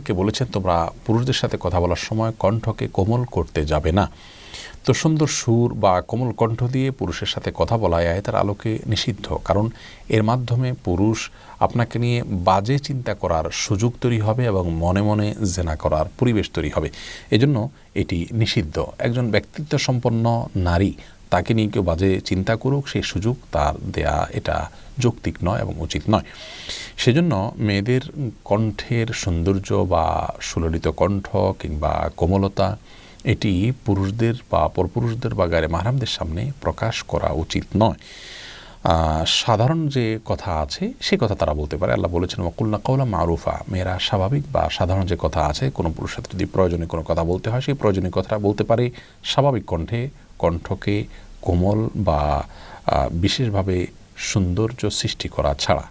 কে বলেছেন তোমরা পুরুষদের সাথে কথা বলার সময় কণ্ঠকে কোমল করতে যাবে না। তো সুন্দর সুর বা কোমল কণ্ঠ দিয়ে পুরুষের সাথে কথা বলা আয়াতের আলোকে নিষিদ্ধ, কারণ এর মাধ্যমে পুরুষ আপনাকে নিয়ে বাজে চিন্তা করার সুযোগ তৈরি হবে এবং মনে মনে জেনা করার পরিবেশ তৈরি হবে। এজন্য এটি নিষিদ্ধ। একজন ব্যক্তিত্ব সম্পন্ন নারী তাকে নিয়ে কেউ বাজে চিন্তা করুক, সেই সুযোগ তার দেয়া এটা যৌক্তিক নয় এবং উচিত নয়। সেজন্য মেয়েদের কণ্ঠের সৌন্দর্য বা সুললিত কণ্ঠ কিংবা কোমলতা এটি পুরুষদের বা পরপুরুষদের বা গায়ে মাহরামদের সামনে প্রকাশ করা উচিত নয়। সাধারণ যে কথা আছে সে কথা তারা বলতে পারে। আল্লাহ বলেছেন ওয়াকুলনা কাওলা মারুফা, মেয়েরা স্বাভাবিক বা সাধারণ যে কথা আছে, কোনো পুরুষের সাথে যদি প্রয়োজনীয় কোনো কথা বলতে হয় সেই প্রয়োজনীয় কথাটা বলতে পারে স্বাভাবিক কণ্ঠে, কণ্ঠকে কোমল বা বিশেষভাবে সৌন্দর্য সৃষ্টি করা ছাড়া।